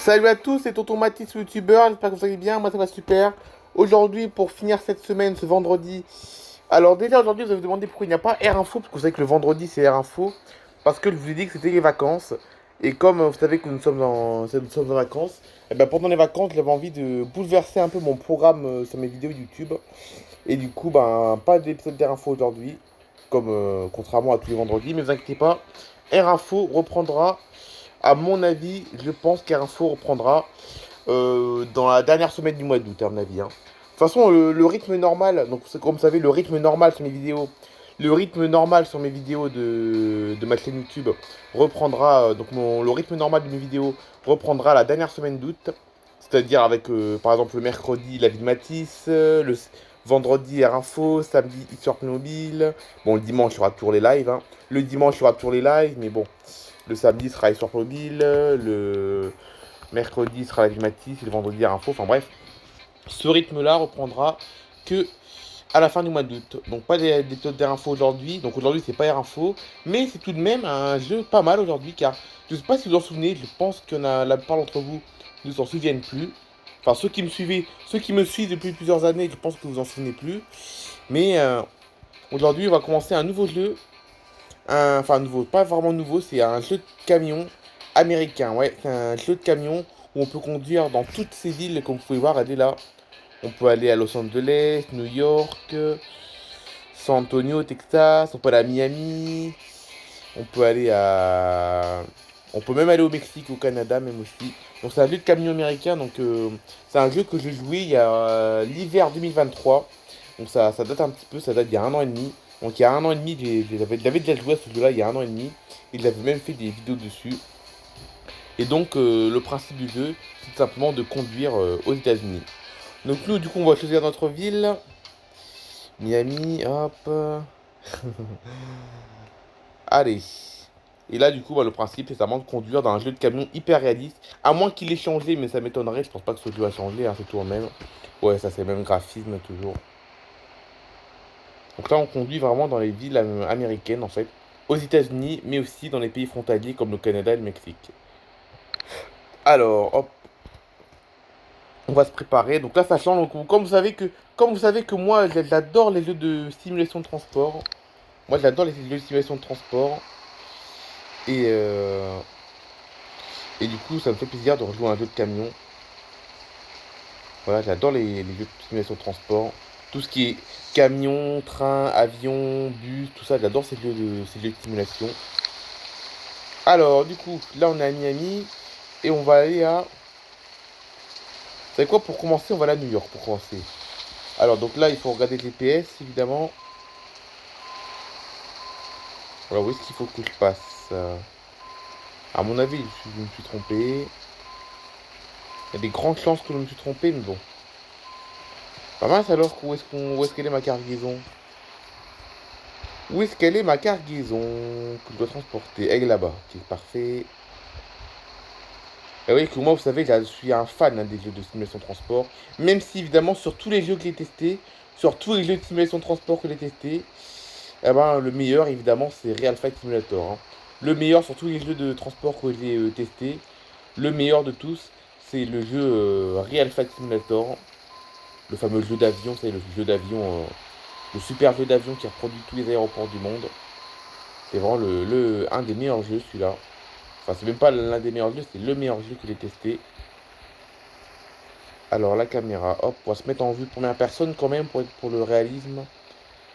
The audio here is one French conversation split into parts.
Salut à tous, c'est Tonton Mathis, le youtubeur, j'espère que vous allez bien, moi ça va super. Aujourd'hui, pour finir cette semaine, ce vendredi, alors déjà aujourd'hui vous allez vous demander pourquoi il n'y a pas Air Info, parce que vous savez que le vendredi c'est Air Info, parce que je vous ai dit que c'était les vacances, et comme vous savez que nous sommes en vacances, et ben pendant les vacances j'avais envie de bouleverser un peu mon programme sur mes vidéos YouTube, et du coup ben pas d'épisode d'Air Info aujourd'hui, comme contrairement à tous les vendredis, mais ne vous inquiétez pas, Air Info reprendra. À mon avis, je pense qu'Air Info reprendra dans la dernière semaine du mois d'août, à mon avis. De toute façon, le rythme normal, donc comme vous savez, le rythme normal sur mes vidéos, de ma chaîne YouTube reprendra, le rythme normal de mes vidéos reprendra la dernière semaine d'août, c'est-à-dire avec, par exemple, le mercredi, la vie de Matisse, le vendredi, Air Info, samedi, Histoire Mobile, bon, le dimanche, il y aura toujours les lives, le dimanche, il y aura toujours les lives, mais bon, le samedi sera Histoire Mobile, le mercredi sera la vie de Matisse, et le vendredi, Air Info, enfin bref, ce rythme-là reprendra que à la fin du mois d'août. Donc pas d'épisode d'Air Info aujourd'hui. Donc aujourd'hui c'est pas Air Info. Mais c'est tout de même un jeu pas mal aujourd'hui. Car je sais pas si vous en souvenez. Je pense que la plupart d'entre vous ne s'en souviennent plus. Enfin ceux qui me suivent depuis plusieurs années, je pense que vous en souvenez plus. Mais aujourd'hui on va commencer un nouveau jeu. Enfin nouveau, pas vraiment nouveau. C'est un jeu de camion américain. Ouais, c'est un jeu de camion où on peut conduire dans toutes ces villes comme vous pouvez voir. Regardez là. On peut aller à Los Angeles, New York, San Antonio, Texas, on peut aller à Miami, on peut aller à... On peut même aller au Mexique, au Canada même aussi. Donc c'est un jeu de camion américain, donc c'est un jeu que j'ai joué il y a l'hiver 2023. Donc ça date un petit peu, ça date d'il y a un an et demi. Donc il y a un an et demi, j'avais déjà joué à ce jeu-là il y a un an et demi. Et j'avais même fait des vidéos dessus. Et donc le principe du jeu, c'est tout simplement de conduire aux États-Unis. Donc nous, du coup, on va choisir notre ville. Miami, hop. Allez. Et là, du coup, bah, le principe, c'est vraiment de conduire dans un jeu de camion hyper réaliste. À moins qu'il ait changé, mais ça m'étonnerait. Je pense pas que ce jeu a changé, c'est toujours le même. Ouais, ça c'est le même graphisme, toujours. Donc là, on conduit vraiment dans les villes américaines, en fait. Aux États-Unis, mais aussi dans les pays frontaliers comme le Canada et le Mexique. Alors, hop. On va se préparer. Donc là, ça change. Donc, comme vous savez que moi, j'adore les jeux de simulation de transport. Moi, j'adore les jeux de simulation de transport. Et, euh, et du coup, ça me fait plaisir de rejouer à un jeu de camion. Voilà, j'adore les jeux de simulation de transport. Tout ce qui est camion, train, avion, bus, tout ça, j'adore ces jeux de simulation. Alors, du coup, là, on est à Miami. Et on va aller à... Vous savez quoi, pour commencer, on va aller à New York, pour commencer. Alors, donc là, il faut regarder le GPS, évidemment. Alors, où est-ce qu'il faut que je passe À mon avis, je me suis trompé. Il y a des grandes chances que je me suis trompé, mais bon. Pas mince alors, où est-ce qu'elle est ma cargaison? Où est-ce qu'elle est ma cargaison que je dois transporter? Elle est là-bas. Ok, parfait. Et oui, que moi, vous savez, je suis un fan des jeux de simulation de transport. Même si, évidemment, sur tous les jeux que j'ai testés, sur tous les jeux de simulation de transport que j'ai testés, eh ben, le meilleur, évidemment, c'est Real Flight Simulator. Le meilleur sur tous les jeux de transport que j'ai testés, le meilleur de tous, c'est le jeu Real Flight Simulator. Le fameux jeu d'avion, c'est le jeu d'avion, le super jeu d'avion qui reproduit tous les aéroports du monde. C'est vraiment un des meilleurs jeux, celui-là. Enfin, c'est même pas l'un des meilleurs jeux, c'est le meilleur jeu que j'ai testé. Alors, la caméra, hop, on va se mettre en vue première personne quand même pour le réalisme.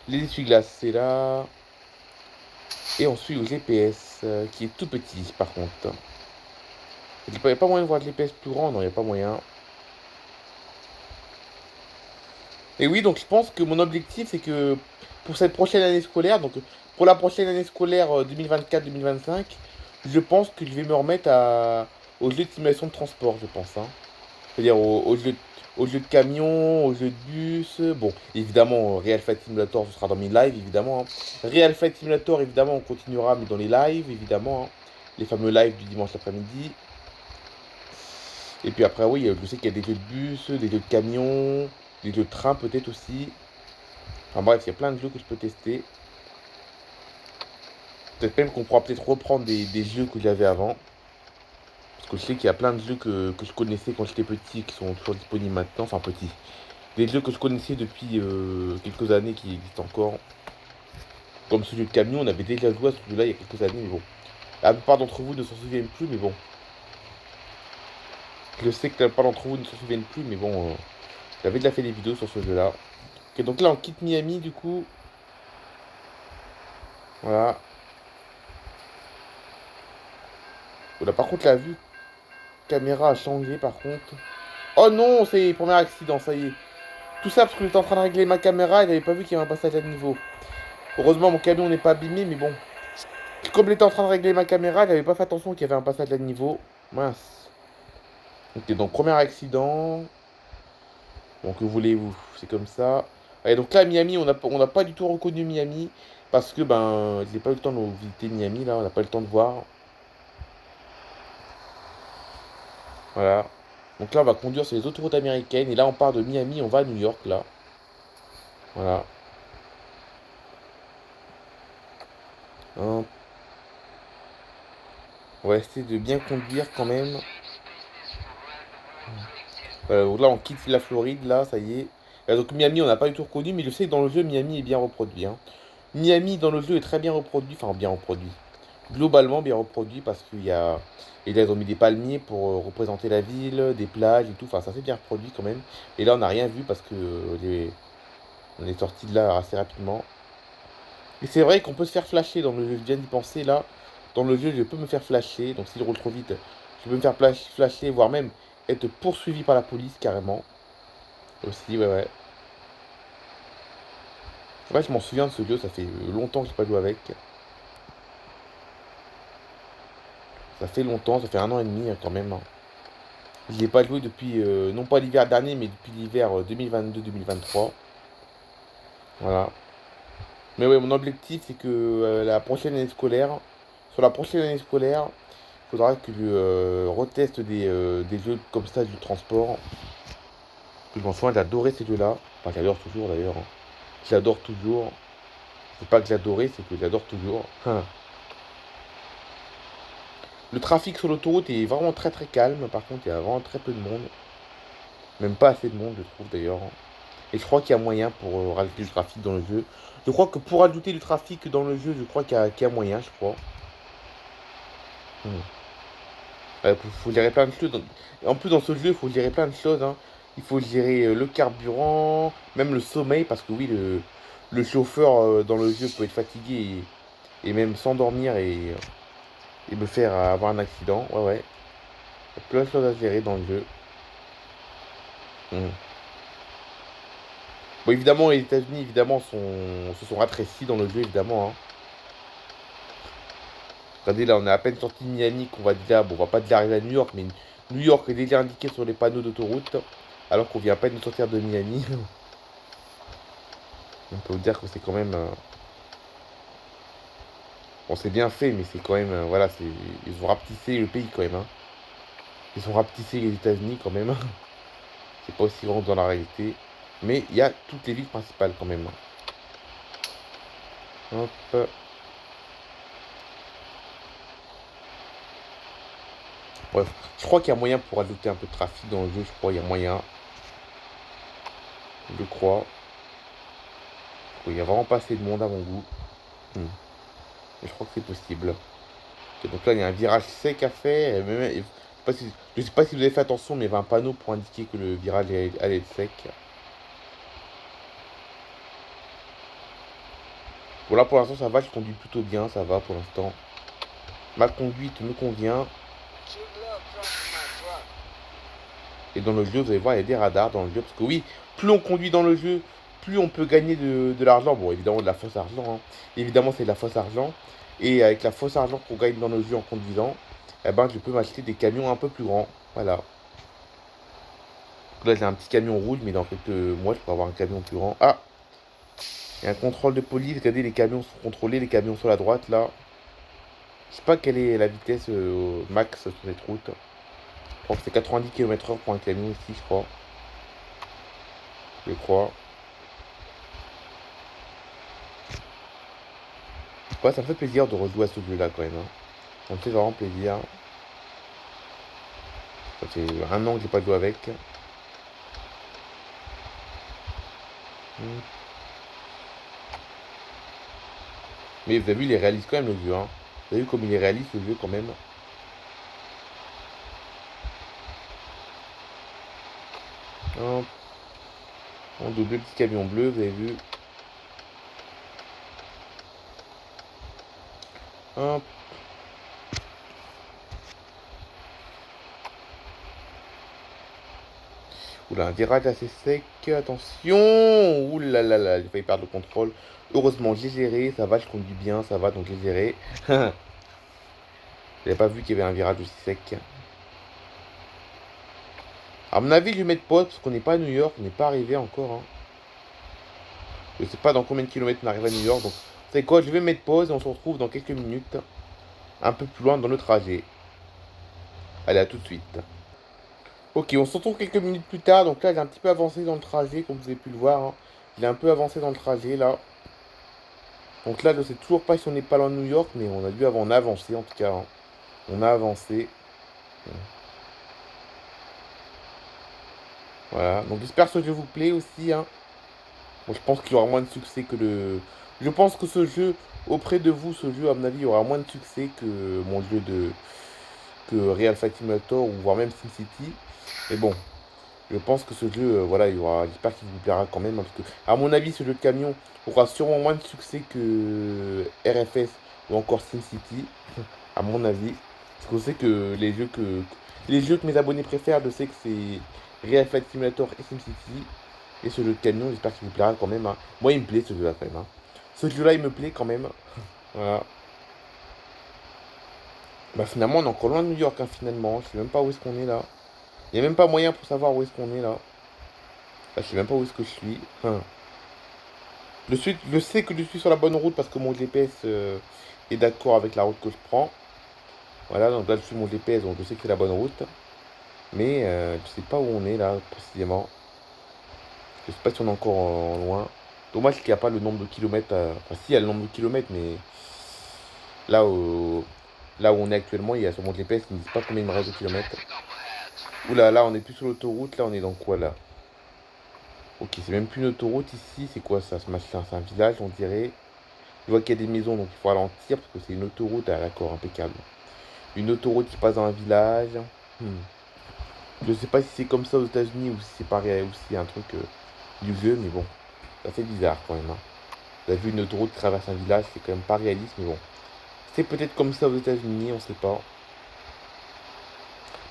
Les essuie-glaces, c'est là. Et on suit le GPS, qui est tout petit, par contre. Il n'y a pas moyen de voir le GPS plus grand, non, il n'y a pas moyen. Et oui, donc je pense que mon objectif, c'est que pour cette prochaine année scolaire, donc pour la prochaine année scolaire 2024-2025, je pense que je vais me remettre aux jeux de simulation de transport, je pense. C'est-à-dire aux jeux de camion, aux jeux de bus. Bon, évidemment, Real Flight Simulator, ce sera dans mes lives, évidemment. Real Flight Simulator, évidemment, on continuera, mais dans les lives, évidemment. Les fameux lives du dimanche après-midi. Et puis après, oui, je sais qu'il y a des jeux de bus, des jeux de camion, des jeux de train peut-être aussi. Enfin bref, il y a plein de jeux que je peux tester. Peut-être même qu'on pourra peut-être reprendre des jeux que j'avais avant. Parce que je sais qu'il y a plein de jeux que je connaissais quand j'étais petit et qui sont toujours disponibles maintenant. Enfin, petit. Des jeux que je connaissais depuis quelques années qui existent encore. Comme celui de camion, on avait déjà joué à celui-là il y a quelques années, mais bon. La plupart d'entre vous ne s'en souviennent plus, mais bon. Je sais que la plupart d'entre vous ne s'en souviennent plus, mais bon. J'avais déjà fait des vidéos sur ce jeu-là. Ok, donc là, on quitte Miami, du coup. Voilà. Voilà, par contre, la vue caméra a changé, par contre. Oh non, c'est le premier accident, ça y est. Tout ça parce que j'étais en train de régler ma caméra et j'avais pas vu qu'il y avait un passage à niveau. Heureusement, mon camion n'est pas abîmé, mais bon. Comme j'étais en train de régler ma caméra, j'avais pas fait attention qu'il y avait un passage à niveau. Mince. Ok, donc premier accident. Donc que voulez-vous, c'est comme ça. Et donc là, Miami, on n'a pas du tout reconnu Miami. Parce que ben, j'ai pas eu le temps de visiter Miami là, on n'a pas eu le temps de voir. Voilà. Donc là, on va conduire sur les autoroutes américaines. Et là, on part de Miami, on va à New York là. Voilà. Hein. On va essayer de bien conduire quand même. Donc là, on quitte la Floride là, ça y est. Donc Miami, on n'a pas du tout reconnu, mais je sais que dans le jeu, Miami est bien reproduit. Hein. Miami dans le jeu est très bien reproduit, enfin bien reproduit. Globalement bien reproduit parce qu'il y a. Et là, ils ont mis des palmiers pour représenter la ville, des plages et tout. Enfin, ça fait bien reproduit quand même. Et là, on n'a rien vu parce que on est sorti de là assez rapidement. Et c'est vrai qu'on peut se faire flasher dans le jeu. Je viens d'y penser là. Dans le jeu, je peux me faire flasher. Donc, s'il roule trop vite, je peux me faire flasher, voire même être poursuivi par la police carrément. Aussi, ouais, ouais. Ouais, je m'en souviens de ce jeu. Ça fait longtemps que je n'ai pas joué avec. Ça fait longtemps, ça fait 1 an et demi hein, quand même. Hein. Je n'y ai pas joué depuis, non pas l'hiver dernier, mais depuis l'hiver 2022-2023. Voilà. Mais ouais, mon objectif, c'est que la prochaine année scolaire, sur la prochaine année scolaire, il faudra que je reteste des jeux comme ça, du transport. Que je m'en souviens, j'adorais ces jeux-là. Enfin, j'adore toujours d'ailleurs. Hein. J'adore toujours. C'est pas que j'adorais, c'est que j'adore toujours. Le trafic sur l'autoroute est vraiment très très calme. Par contre, il y a vraiment très peu de monde. Même pas assez de monde, je trouve d'ailleurs. Et je crois qu'il y a moyen pour rajouter du trafic dans le jeu. Je crois que pour ajouter du trafic dans le jeu, je crois qu'il y a moyen, je crois. Hmm. Faut gérer plein de choses. En plus, dans ce jeu, il faut gérer plein de choses. Hein. Il faut gérer le carburant, même le sommeil, parce que oui, le chauffeur dans le jeu peut être fatigué et même s'endormir et me faire avoir un accident. Ouais, ouais. Il y a plein de choses à gérer dans le jeu. Hmm. Bon, évidemment, les États-Unis, évidemment, se sont rétrécis dans le jeu, évidemment. Hein. Regardez, là, on est à peine sorti de Miami, qu'on va déjà, bon, on va pas déjà arriver à New York, mais New York est déjà indiqué sur les panneaux d'autoroute, alors qu'on vient à peine de sortir de Miami. On peut vous dire que c'est quand même, bon, c'est bien fait, mais c'est quand même, voilà, ils ont rapetissé le pays quand même. Hein. Ils ont rapetissé les États-Unis quand même. C'est pas aussi grand dans la réalité, mais il y a toutes les villes principales quand même. Hop. Bref, je crois qu'il y a moyen pour ajouter un peu de trafic dans le jeu, je crois, il y a moyen, je crois. Il y a vraiment pas assez de monde à mon goût. Hmm. Mais je crois que c'est possible. Ok, donc là, il y a un virage sec à faire. Je sais pas si vous avez fait attention, mais il y avait un panneau pour indiquer que le virage allait être sec. Bon, là, pour l'instant, ça va. Je conduis plutôt bien. Ça va pour l'instant. Ma conduite me convient. Et dans le jeu, vous allez voir, il y a des radars dans le jeu. Parce que oui, plus on conduit dans le jeu, plus on peut gagner de l'argent. Bon, évidemment, de la fausse argent. Hein. Évidemment, c'est de la fausse argent. Et avec la fausse argent qu'on gagne dans le jeu en conduisant, eh ben, je peux m'acheter des camions un peu plus grands. Voilà. Là, j'ai un petit camion rouge, mais dans quelques mois, je pourrais avoir un camion plus grand. Ah! Il y a un contrôle de police. Regardez, les camions sont contrôlés. Les camions sur la droite, là. Je sais pas quelle est la vitesse max sur cette route. Je crois que c'est 90 km/h pour un camion ici, je crois. Je crois. Ouais, ça me fait plaisir de rejouer à ce jeu-là, quand même. Hein. Ça me fait vraiment plaisir. Ça fait un an que j'ai pas joué avec. Mais vous avez vu, il est réaliste quand même le jeu. Hein. Vous avez vu comme il est réaliste le jeu quand même. Hop. On double deux petits camions bleus, vous avez vu. Hop. Oula, un virage assez sec. Attention. Oula là là, j'ai failli perdre le contrôle. Heureusement, j'ai géré. Ça va, je conduis bien. Ça va, donc j'ai géré. J'avais pas vu qu'il y avait un virage aussi sec. À mon avis, je vais mettre pause parce qu'on n'est pas à New York. On n'est pas arrivé encore. Hein. Je sais pas dans combien de kilomètres on arrive à New York. Donc, c'est quoi? Je vais mettre pause et on se retrouve dans quelques minutes. Un peu plus loin dans le trajet. Allez, à tout de suite. Ok, on se retrouve quelques minutes plus tard. Donc là, j'ai un petit peu avancé dans le trajet, comme vous avez pu le voir. Hein. J'ai un peu avancé dans le trajet, là. Donc là, je sais toujours pas si on n'est pas loin de New York, mais on a dû on a avancé, en tout cas. Hein. On a avancé. Voilà. Donc j'espère que ce jeu vous plaît aussi. Hein. Bon, je pense qu'il y aura moins de succès que le... Je pense que ce jeu, auprès de vous, ce jeu, à mon avis, il y aura moins de succès que mon jeu de... que Real Fight Simulator ou voire même SimCity. Mais bon, je pense que ce jeu, voilà, il y aura, j'espère qu'il vous plaira quand même, hein, parce que, à mon avis, ce jeu de camion aura sûrement moins de succès que RFS ou encore SimCity, à mon avis. Parce que je sais que les jeux que mes abonnés préfèrent, je sais que c'est Real Flight Simulator et SimCity. Et ce jeu de camion, j'espère qu'il vous plaira quand même. Hein. Moi, il me plaît ce jeu-là quand même. Hein. Ce jeu-là, il me plaît quand même. Voilà. Bah finalement, on est encore loin de New York, hein, finalement. Je sais même pas où est-ce qu'on est là. Il n'y a même pas moyen pour savoir où est-ce qu'on est là. Là, je sais même pas où est-ce que je suis. Hein. Je sais que je suis sur la bonne route parce que mon GPS est d'accord avec la route que je prends. Voilà, donc là je suis mon GPS, donc je sais que c'est la bonne route. Mais je sais pas où on est là précisément. Je sais pas si on est encore loin. Dommage qu'il n'y a pas le nombre de kilomètres. Enfin si, il y a le nombre de kilomètres, mais là où, là où on est actuellement, il y a sur mon GPS, il ne dit pas combien il me reste de kilomètres. Oula, là on est plus sur l'autoroute, là on est dans quoi là? Ok, c'est même plus une autoroute ici, c'est quoi ça, ce machin? C'est un village on dirait. Je vois qu'il y a des maisons, donc il faut ralentir parce que c'est une autoroute. Ah, d'accord, impeccable. Une autoroute qui passe dans un village. Hmm. Je sais pas si c'est comme ça aux États-Unis ou si c'est pareil, ou si c'est un truc du jeu, mais bon, ça fait bizarre quand même. Hein. Vous avez vu une autoroute qui traverse un village, c'est quand même pas réaliste, mais bon. C'est peut-être comme ça aux États-Unis, on sait pas.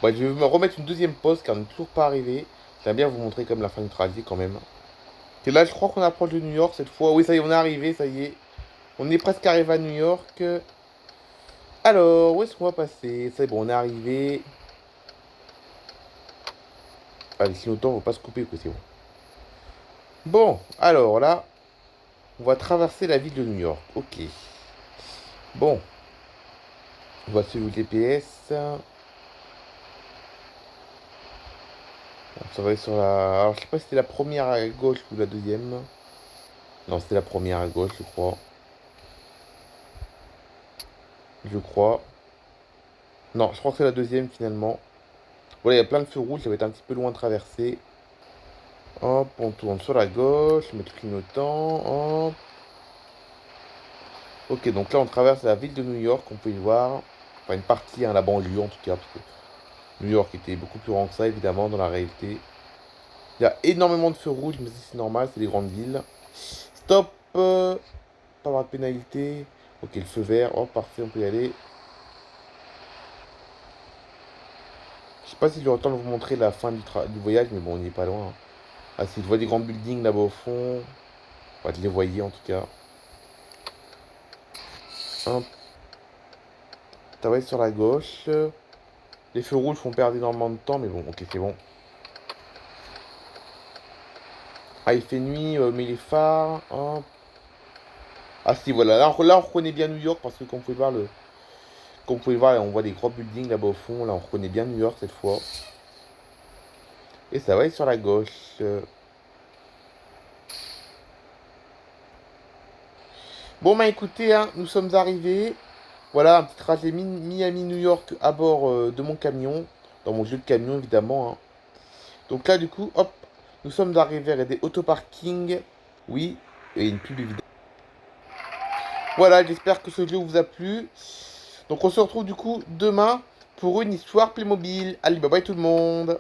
Bon, je vais me remettre une deuxième pause car on n'est toujours pas arrivé. J'aime bien vous montrer comme la fin du trajet quand même. Et là, je crois qu'on approche de New York cette fois. Oui, ça y est, on est arrivé, ça y est. On est presque arrivé à New York. Alors, où est-ce qu'on va passer? C'est bon, on est arrivé. Allez, si longtemps, on va pas se couper, quoi, c'est bon. Bon, alors là, on va traverser la ville de New York. Ok. Bon, on va suivre le GPS. Ça va être sur la... Alors, je sais pas si c'était la première à gauche ou la deuxième. Non, c'était la première à gauche, je crois. Je crois. Non, je crois que c'est la deuxième, finalement. Voilà, il y a plein de feux rouges, ça va être un petit peu loin de traverser. Hop, on tourne sur la gauche, mettre clignotant. Hop. Ok, donc là on traverse la ville de New York, on peut y voir. Enfin une partie, hein, la banlieue en tout cas, parce que New York était beaucoup plus grand que ça évidemment dans la réalité. Il y a énormément de feux rouges, mais c'est normal, c'est des grandes villes. Stop, pas avoir de pénalité. Ok, le feu vert, oh parfait, on peut y aller. Je sais pas si j'ai le temps de vous montrer la fin du voyage, mais bon, on n'y est pas loin. Hein. Ah si, je vois des grands buildings là-bas au fond. Enfin, je les voyais en tout cas. Hop, ça va être sur la gauche. Les feux rouges font perdre énormément de temps, mais bon, ok, c'est bon. Ah, il fait nuit, mais les phares. Hop. Ah si, voilà, là on reconnaît bien New York parce que comme vous pouvez voir, comme vous pouvez voir, on voit des gros buildings là-bas au fond. Là, on reconnaît bien New York cette fois. Et ça va être sur la gauche. Bon, bah écoutez, hein, nous sommes arrivés. Voilà, un petit trajet Miami-New York à bord de mon camion. dans mon jeu de camion, évidemment, hein. Donc là, du coup, hop, nous sommes arrivés à des autoparking. Oui, et une pub, évidemment. Voilà, j'espère que ce jeu vous a plu. Donc on se retrouve du coup demain pour une histoire Playmobil. Allez, bye bye tout le monde.